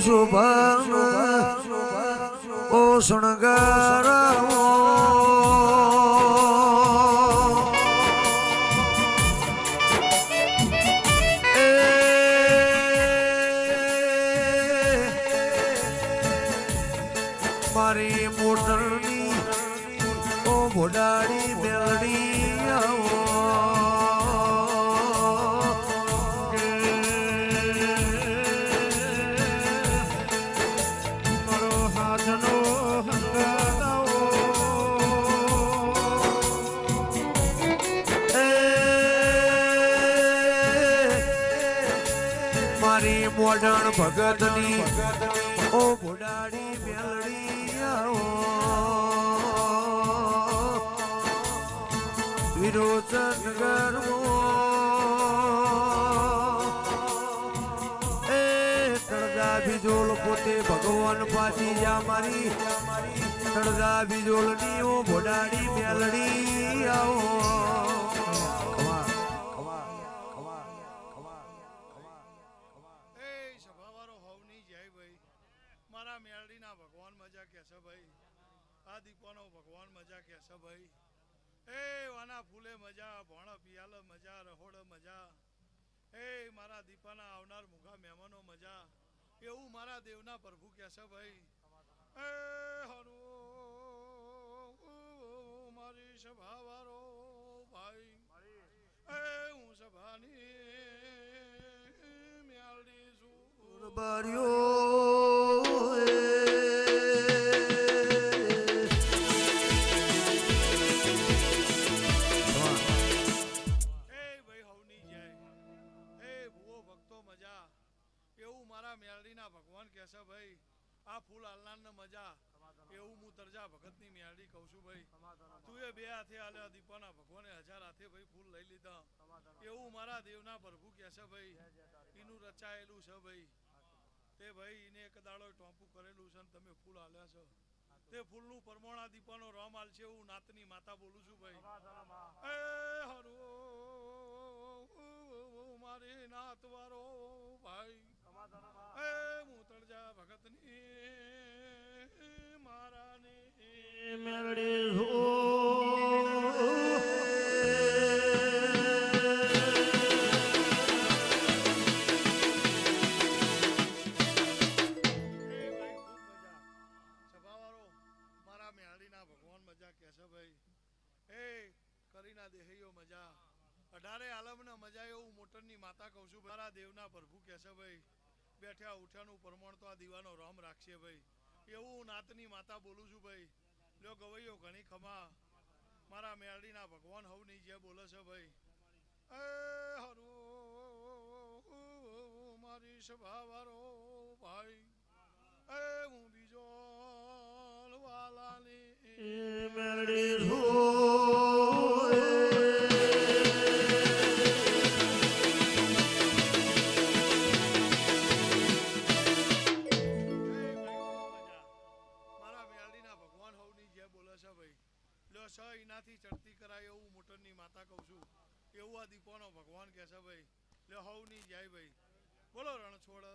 શોભા ઓ શણગાર મારી મોટરની ઓ ભોડાડી બેલડી આવો મારો હાથનો હંગાતાઓ મારી મોડણ ભગતની ઓ ભોડાડી બેલડી વિરોચન ગરમો એ તળદા બીજોલ પોતે ભગવાન પાછી જા મારી તળદા બીજોલ ની ઓ ભોડાડી મેલડી આવો મારા મેલડી ના ભગવાન મજા કે છે ભાઈ આ દીપવાનો ભગવાન મજા કે છે ભાઈ એ વાના ફૂલે મજા ભોણ પિયાલ મજા રહોડ મજા એ મારા દીપાના આવનાર મુખા મહેમાનો મજા એવું મારા દેવના પ્રભુ કે છે ભાઈ એ હરો મારી સભાવારો ભાઈ એ હું સભાની મેલડી છું મેલડીના ભગવાન કહેશે ભાઈ આ ફૂલ હાલનાર ને મજા એવું હું તરજા ભગતની મેલડી કહું છું ભાઈ તું એ બે હાથે આલ્યા દીપાના ભગવાને 1000 હાથે ભાઈ ફૂલ લઈ લીધા એવું મારા દેવના પ્રભુ કહેશે ભાઈ એનું રચાયેલું છે ભાઈ તે ભાઈ એને એક દાડો ટોપું કરેલું છે ને તમે ફૂલ હાલ્યા છો તે ફૂલનું પરમોણા દીપાનો રોમ હાલ છે એવું નાતની માતા બોલું છું ભાઈ એ હરો મારી નાત વારો ભાઈ એ હું તળજા ભગતની મારાની મેલડી સભાવાળો મારા મેલડીના ભગવાન મજા કે છે ભાઈ એ કરીના દેહૈયો મજા 18 આલમના મજા એવું મોટરની માતા કહું છું મારા દેવના પ્રભુ કે છે ભાઈ બેઠ્યા ઉઠ્યાનું પરમાણ તો આ દીવાનો રામ રાખશે ભાઈ એવું નાતની માતા બોલું છું ભાઈ લ્યો ગવૈયો ઘણી ખમા મારા મેલડીના ભગવાન હવની જે બોલે છે ભાઈ એ હરો મારી સભાવારો ભાઈ એ હું બીજો વાલાની મેલડી એનાથી ચડતી કરાય એવું મોટરની માતા કહું છું એવું આ દીપોનો ભગવાન કહે છે ભાઈ લે હવની જાય ભાઈ બોલો રણછોડ